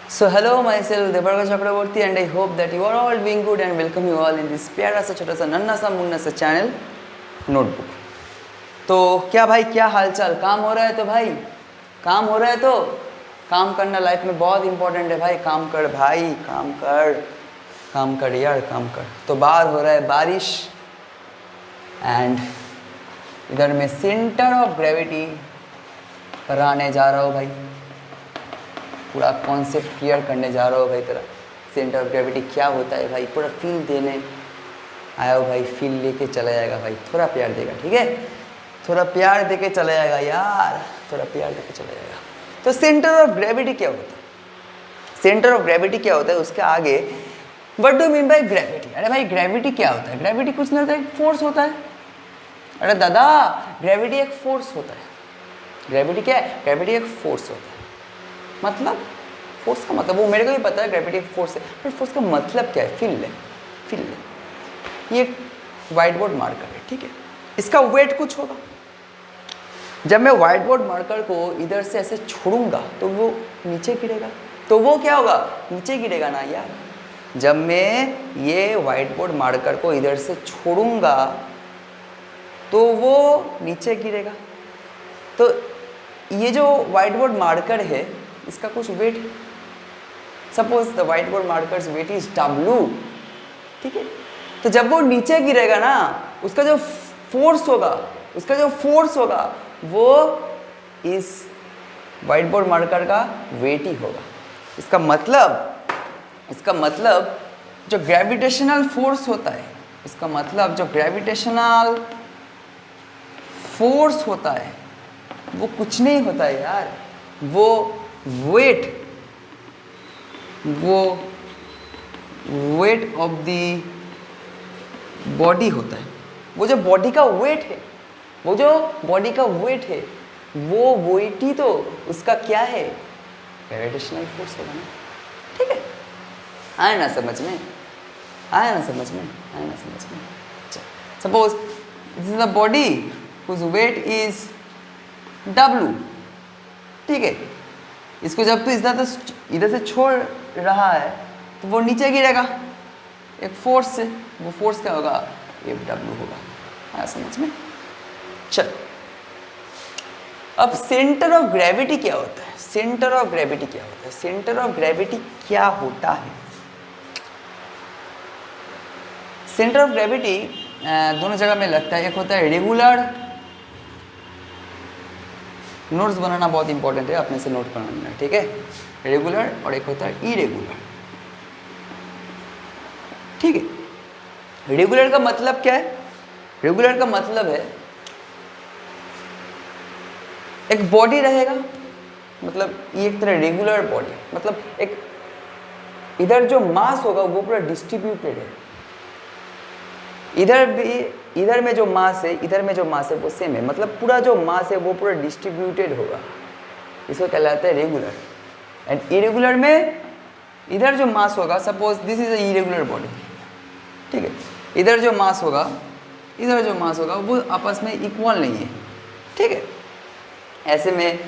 So hello myself Debarga Chakraborty and I hope that you are all doing good and welcome you all in this प्यारा सा छोटा सा नन्ना सा मुन्ना सा चैनल नोटबुक। तो क्या भाई, क्या हालचाल? काम हो रहा है तो भाई, काम हो रहा है तो काम करना लाइफ में बहुत इंपॉर्टेंट है भाई। काम कर भाई, काम कर, काम कर यार, काम कर। तो बाहर हो रहा है बारिश एंड इधर मैं सेंटर ऑफ ग्रेविटी कराने जा रहा हूँ भाई। पूरा कॉन्सेप्ट क्लियर करने जा रहा हूँ भाई। तेरा सेंटर ऑफ ग्रेविटी क्या होता है भाई, पूरा फील देने आया हो भाई। फील लेके चला जाएगा भाई, थोड़ा प्यार देगा, ठीक है? थोड़ा प्यार देके चला जाएगा यार, थोड़ा प्यार देके चला जाएगा। तो सेंटर ऑफ ग्रेविटी क्या होता है? सेंटर ऑफ ग्रेविटी क्या होता है, उसके आगे what do mean by gravity? अरे भाई ग्रेविटी क्या होता है? ग्रेविटी कुछ नहीं होता है, एक फोर्स होता है। अरे दादा, ग्रेविटी एक फोर्स होता है। ग्रेविटी क्या है? ग्रेविटी एक फोर्स होता है। मतलब फोर्स का मतलब वो मेरे को भी पता है, ग्रेविटी एक फोर्स है, पर फोर्स का मतलब क्या है? फील ले, फील ले। ये व्हाइट बोर्ड मार्कर है, ठीक है? इसका वेट कुछ होगा। जब मैं व्हाइट बोर्ड मार्कर को इधर से ऐसे छोड़ूंगा तो वो नीचे गिरेगा। तो वो क्या होगा? नीचे गिरेगा ना यार। जब मैं ये व्हाइट बोर्ड मार्कर को इधर से छोड़ूंगा तो वो नीचे गिरेगा। तो ये जो व्हाइट बोर्ड मार्कर है इसका कुछ वेट है। Suppose the white board markers weight is W, ठीक है? तो जब वो नीचे गिरेगा ना, उसका जो फोर्स होगा, उसका जो फोर्स होगा वो इस व्हाइट बोर्ड मार्कर का वेट ही होगा। इसका मतलब जो ग्रेविटेशनल फोर्स होता है, इसका मतलब जो ग्रेविटेशनल फोर्स होता है वो कुछ नहीं होता है यार। वो वेट ऑफ द बॉडी होता है। वो जो बॉडी का वेट है, वो जो बॉडी का वेट है, वो वेट ही तो उसका क्या है? ग्रेविटेशनल फोर्स होगा ना, ठीक है? आया ना समझ में? आया ना समझ में? आया ना समझ में? Suppose this is the body whose weight is W, ठीक है? इसको जब तो इधर से छोड़ रहा है तो वो नीचे गिरेगा एक फोर्स से। वो फोर्स क्या होगा? F W होगा। आया समझ में? चल, अब सेंटर ऑफ ग्रेविटी क्या होता है? सेंटर ऑफ ग्रेविटी क्या होता है? सेंटर ऑफ ग्रेविटी क्या होता है? सेंटर ऑफ ग्रेविटी दोनों जगह में लगता है। एक होता है रेगुलर, नोट्स बनाना बहुत इंपॉर्टेंट है, अपने से नोट बनाना, ठीक है? रेगुलर और एक होता है इरेगुलर, ठीक है? रेगुलर का मतलब क्या है? रेगुलर का मतलब है एक बॉडी रहेगा, मतलब ये एक तरह रेगुलर बॉडी, मतलब एक इधर जो मास होगा वो पूरा डिस्ट्रीब्यूटेड है। इधर में जो मास है, इधर में जो मास है वो सेम है, मतलब पूरा जो मास है वो पूरा डिस्ट्रीब्यूटेड होगा। इसको कहलाता है रेगुलर। एंड इरेगुलर में इधर जो मास होगा, suppose this is a irregular body, ठीक है? इधर जो मास होगा, इधर जो मास होगा वो आपस में इक्वल नहीं है, ठीक है? ऐसे में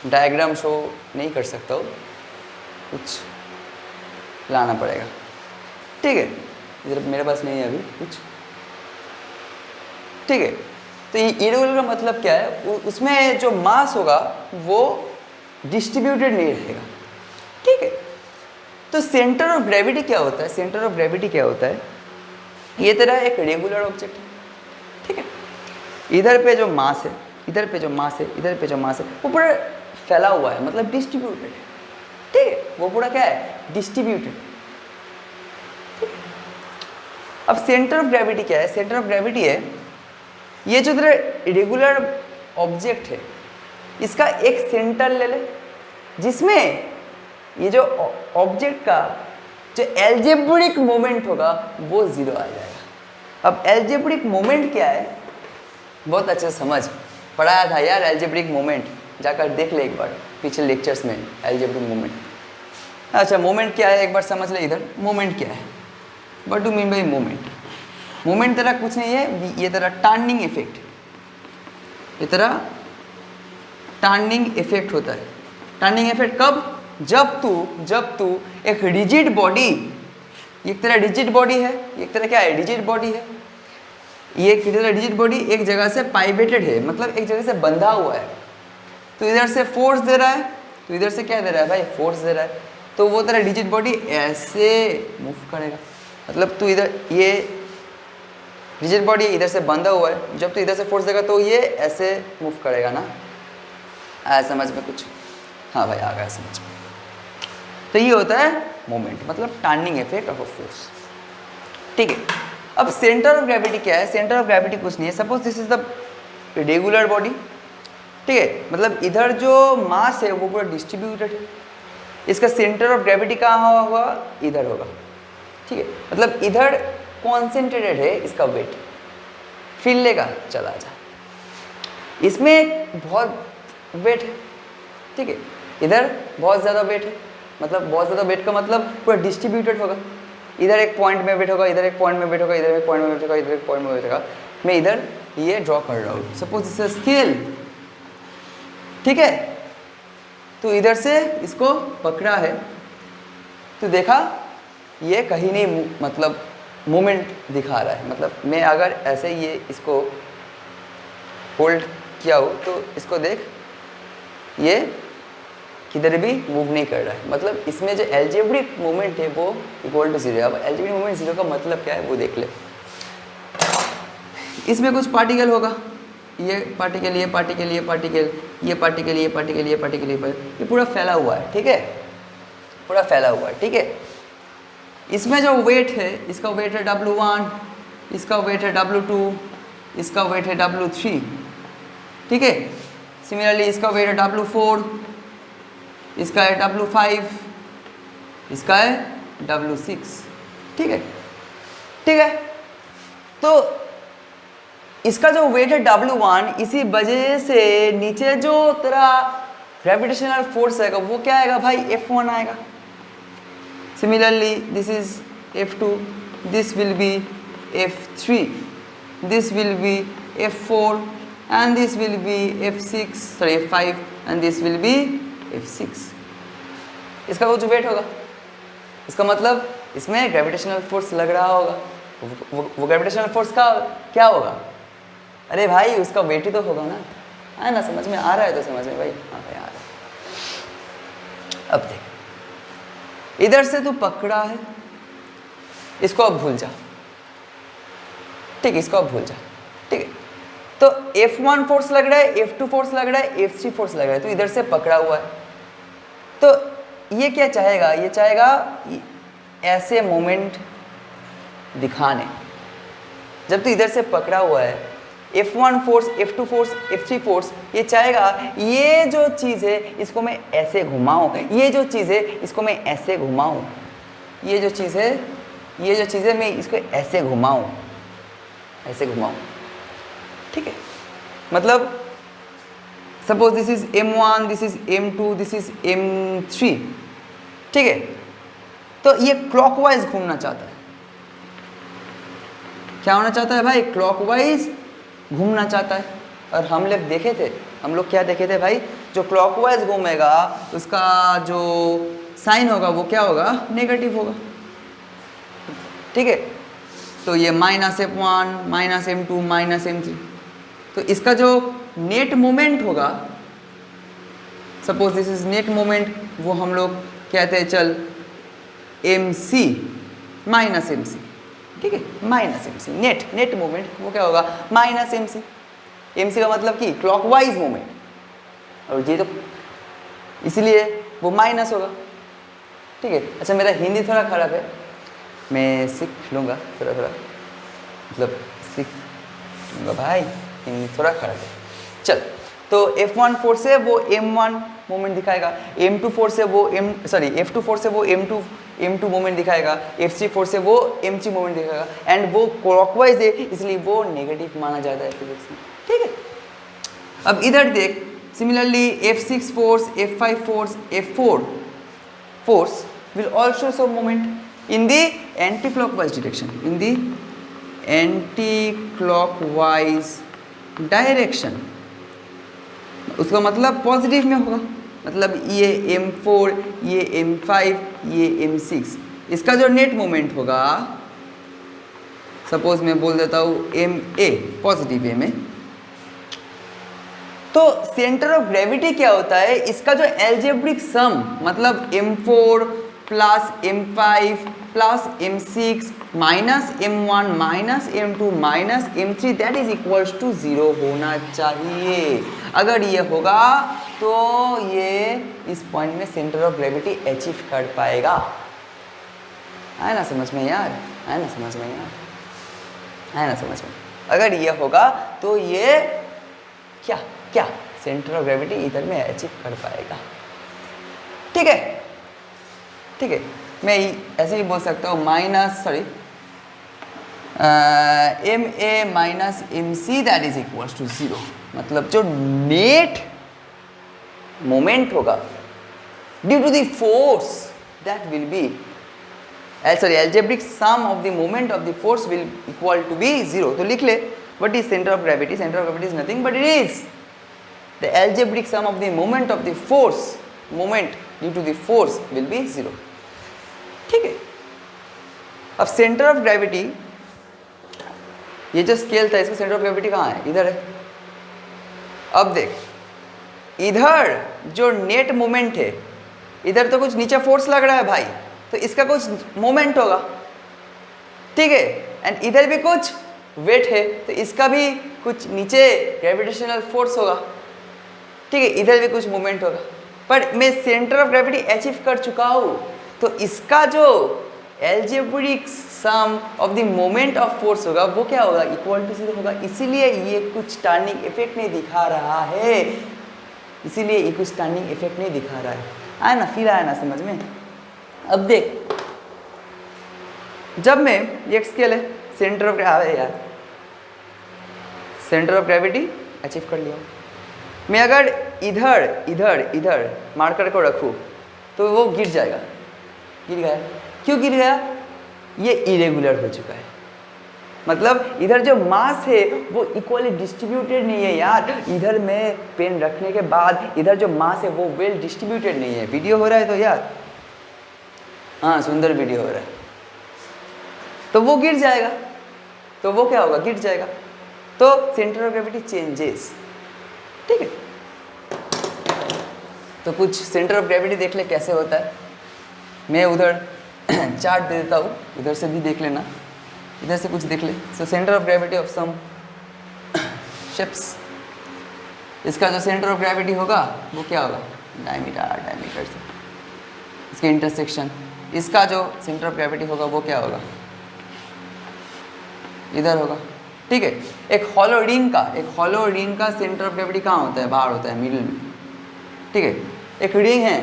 डायग्राम शो नहीं कर सकता हूँ, कुछ लाना पड़ेगा, ठीक है? इधर मेरे पास नहीं है अभी कुछ, ठीक है? तो ये इरेगुलर का मतलब क्या है? उसमें जो मास होगा वो डिस्ट्रीब्यूटेड नहीं रहेगा, ठीक है? तो सेंटर ऑफ ग्रेविटी क्या होता है? सेंटर ऑफ ग्रेविटी क्या होता है? ये तेरा एक रेगुलर ऑब्जेक्ट है, ठीक है? इधर पे जो मास है, इधर पे जो मास है, इधर पे जो मास है, वो पूरा फैला हुआ है, मतलब डिस्ट्रीब्यूटेड है, ठीक है? वो पूरा क्या है? डिस्ट्रीब्यूटेड। अब सेंटर ऑफ ग्रेविटी क्या है? सेंटर ऑफ ग्रेविटी है ये जो तेरा रेगुलर ऑब्जेक्ट है, इसका एक सेंटर ले ले जिसमें ये जो ऑब्जेक्ट का जो एल्जेब्रिक मोमेंट होगा वो जीरो आ जाएगा। अब एल्जेब्रिक मोमेंट क्या है? बहुत अच्छे से समझ, पढ़ाया था यार एल्जेब्रिक मोमेंट, जाकर देख ले एक बार पिछले लेक्चर्स में एल्जेब्रिक मोमेंट। अच्छा, मोमेंट क्या है एक बार समझ ले। इधर मोमेंट क्या है? What do mean by moment? Moment तेरा कुछ नहीं है, ये तेरा टर्निंग इफेक्ट, ये तेरा टर्निंग इफेक्ट होता है। टर्निंग इफेक्ट कब? जब तू एक रिजिड बॉडी, एक तरह रिजिड बॉडी है, एक तरह क्या है, रिजिड बॉडी है, ये एक तरह रिजिड बॉडी एक जगह से पाइवेटेड है, मतलब एक जगह से बंधा हुआ है, तो इधर से फोर्स दे रहा है, तो इधर से क्या दे रहा है भाई, फोर्स दे रहा है, तो वो तरह रिजिड बॉडी ऐसे मूव करेगा, मतलब तू इधर, ये रिजिड बॉडी इधर से बंधा हुआ है, जब तू इधर से फोर्स देगा तो ये ऐसे मूव करेगा ना, आया समझ में कुछ? हाँ भाई आ गया समझ में। तो ये होता है मोमेंट, मतलब turning effect of a force. ठीक है, अब सेंटर ऑफ ग्रेविटी क्या है? सेंटर ऑफ ग्रेविटी कुछ नहीं है, suppose this is the regular body, ठीक है, मतलब इधर जो मास है वो पूरा डिस्ट्रीब्यूटेड है, इसका सेंटर ऑफ ग्रेविटी कहाँ होगा? इधर होगा, ठीक है, मतलब इधर कॉन्सेंट्रेटेड है इसका वेट, फील लेगा, चला जा, इसमें बहुत वेट है, ठीक है, इधर बहुत ज़्यादा वेट है, मतलब बहुत ज़्यादा वेट का मतलब पूरा डिस्ट्रीब्यूटेड होगा, इधर एक पॉइंट में वेट होगा, इधर एक पॉइंट में वेट होगा, इधर एक पॉइंट में वेट होगा, इधर एक पॉइंट में वेट होगा। मैं इधर ये ड्रॉ कर रहा हूँ, सपोज इसे स्केल, ठीक है, तो इधर से इसको पकड़ा है, तो देखा ये कहीं नहीं, मतलब मूवमेंट दिखा रहा है, मतलब मैं अगर ऐसे ये इसको होल्ड किया हो तो इसको देख, ये किधर भी मूव नहीं कर रहा है, मतलब इसमें जो एल्जेब्रिक मूवमेंट है वो इक्वल टू 0 है। अब एल्जेब्रिक मूवमेंट 0 का मतलब क्या है वो देख ले, इसमें कुछ पार्टिकल होगा, ये पार्टिकल, ये पार्टिकल, ये पार्टिकल, ये पार्टिकल, ये पार्टिकल, ये पार्टिकल, ये पूरा फैला हुआ है, ठीक है, पूरा फैला हुआ है, ठीक है। इसमें जो वेट है, इसका वेट है W1, इसका वेट है W2, इसका वेट है W3, ठीक है। सिमिलरली इसका वेट है W4, इसका है W5, इसका है W6, ठीक है, ठीक है। तो इसका जो वेट है W1, इसी वजह से नीचे जो तेरा ग्रेविटेशनल फोर्स आएगा वो क्या आएगा भाई, F1 आएगा। Similarly, this is F2, this will be F3, this will be F4, and this will be F6, sorry F5, and this will be F6। इसका वो जो वेट होगा, इसका मतलब इसमें ग्रेविटेशनल फोर्स लग रहा होगा, वो ग्रेविटेशनल फोर्स का क्या होगा? अरे भाई उसका वेट ही तो होगा ना, है ना, समझ में आ रहा है तो समझ में भाई, हाँ भाई आ रहा है। अब देख, इधर से तू पकड़ा है, इसको अब भूल जा, ठीक है, इसको अब भूल जा, ठीक है। तो F1 फोर्स लग रहा है, F2 फोर्स लग रहा है, F3 फोर्स लग रहा है, तो इधर से पकड़ा हुआ है, तो ये क्या चाहेगा? ये चाहेगा ऐसे मोमेंट दिखाने, जब तू इधर से पकड़ा हुआ है, F1 force, F2 force, F3 force, ये चाहेगा ये जो चीज़ है इसको मैं ऐसे घुमाऊं, ये जो चीज़ है इसको मैं ऐसे घुमाऊं, ये जो चीज़ है, ये जो चीज़ है मैं इसको ऐसे घुमाऊं, ऐसे घुमाऊं, ठीक है। मतलब suppose this is M1, this is M2, this is M3, ठीक है, तो ये क्लॉकवाइज घूमना चाहता है, क्या होना चाहता है भाई? क्लॉकवाइज घूमना चाहता है। और हम लोग देखे थे, हम लोग क्या देखे थे भाई, जो क्लॉकवाइज घूमेगा उसका जो साइन होगा वो क्या होगा? नेगेटिव होगा, ठीक है। तो ये -F1, -M2, -M3, तो इसका जो नेट मोमेंट होगा, suppose this is net moment, वो हम लोग कहते हैं चल MC -MC, ठीक है, -MC, नेट मोमेंट वो क्या होगा? -MC। MC का मतलब कि क्लॉकवाइज मोमेंट, और ये तो इसलिए वो माइनस होगा, ठीक है। अच्छा मेरा हिंदी थोड़ा खराब है, मैं सीख लूँगा थोड़ा थोड़ा, मतलब सीख लूँगा भाई, हिंदी थोड़ा खराब है। चल, तो F1 फोर्स से वो M1 मोमेंट दिखाएगा, M2 फोर्स से वो F2 फोर्स से वो M2 मोमेंट दिखाएगा, F3 फोर्स से वो M3 मोमेंट दिखाएगा, एंड वो क्लॉकवाइज है इसलिए वो नेगेटिव माना जाता है फिजिक्स में, ठीक है। अब इधर देख, similarly F6 force, F5 force, F4 force will also show moment in the anti-clockwise direction, in the anti-clockwise direction, उसका मतलब पॉजिटिव में होगा, मतलब ये m4, ये m5, ये m6, इसका जो नेट मोमेंट होगा, सपोज मैं बोल देता हूँ ma, पॉजिटिव वे में, तो सेंटर ऑफ ग्रेविटी क्या होता है, इसका जो एल्जेब्रिक सम, मतलब m4 plus m5 plus m6 minus m1 minus m2 minus m3 that is equals to 0 होना चाहिए। अगर ये होगा तो ये इस पॉइंट में सेंटर ऑफ ग्रेविटी अचीव कर पाएगा। है ना समझ में यार, है ना समझ में यार, है ना समझ में। अगर ये होगा तो ये क्या क्या सेंटर ऑफ ग्रेविटी इधर में अचीव कर पाएगा। ठीक है, ठीक है, मैं ऐसे ही बोल सकता हूँ minus sorry ma minus mc that is equals to 0, मतलब जो नेट मोमेंट होगा due to the force that will be sorry algebraic sum of the moment of the force will equal to be 0। तो लिख ले, what is center of gravity? Center of gravity is nothing but it is the algebraic sum of the moment of the force, moment due to the force will be 0। ठीक है, अब centre of gravity, ये जो scale था इसका centre of gravity कहाँ है? इधर है। अब देख, इधर जो नेट मोमेंट है, इधर तो कुछ नीचे फोर्स लग रहा है भाई, तो इसका कुछ मोमेंट होगा, ठीक है, एंड इधर भी कुछ वेट है तो इसका भी कुछ नीचे ग्रेविटेशनल फोर्स होगा, ठीक है, इधर भी कुछ मोमेंट होगा। पर मैं सेंटर ऑफ ग्रेविटी अचीव कर चुका हूँ, तो इसका जो algebraic sum of the moment of force होगा वो क्या होगा? इक्वल टू 0 होगा। इसीलिए ये कुछ टर्निंग इफेक्ट नहीं दिखा रहा है, इसीलिए ये कुछ टर्निंग इफेक्ट नहीं दिखा रहा है। आया ना, फिर आया ना समझ में। अब देख, जब मैं ये स्केल है, सेंटर ऑफ यार सेंटर ऑफ ग्रेविटी अचीव कर लिया, मैं अगर इधर इधर इधर मार्कर को रखूँ तो वो गिर जाएगा। गिर गया, क्यों गिर गया? ये इरेगुलर हो चुका है, मतलब इधर जो मास है वो इक्वली डिस्ट्रीब्यूटेड नहीं है यार। इधर में पेन रखने के बाद इधर जो मास है वो वेल डिस्ट्रीब्यूटेड नहीं है। वीडियो हो रहा है तो यार, हाँ सुंदर वीडियो हो रहा है, तो वो गिर जाएगा। तो वो क्या होगा? गिर जाएगा। तो सेंटर ऑफ ग्रेविटी चेंजेस, ठीक है। तो कुछ सेंटर ऑफ ग्रेविटी देख ले कैसे होता है। मैं उधर चार्ट दे देता हूँ, उधर से भी देख लेना, इधर से कुछ देख ले। So centre of gravity of some ships, इसका जो सेंटर ऑफ ग्रेविटी होगा वो क्या होगा? डायमीटर से इसके इंटरसेक्शन, इसका जो सेंटर ऑफ ग्रेविटी होगा वो क्या होगा? इधर होगा, ठीक है। एक हॉलो रिंग का सेंटर ऑफ ग्रेविटी कहाँ होता है? बाहर होता है, मिडिल में, ठीक है। एक रिंग है,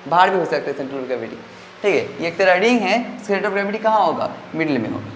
बाहर भी हो सकता है सेंटर ऑफ ग्रेविटी, ठीक है। ये एक तरह रिंग है, सेंटर ऑफ ग्रेविटी कहाँ होगा? मिडिल में होगा,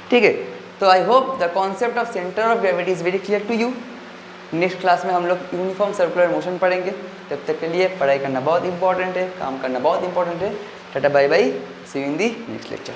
ठीक है। तो I hope the concept of centre of gravity is very clear to you. Next class में हम लोग यूनिफॉर्म सर्कुलर मोशन पढ़ेंगे। तब तक के लिए पढ़ाई करना बहुत इंपॉर्टेंट है, काम करना बहुत इंपॉर्टेंट है। Tata bye bye, see you in the next lecture.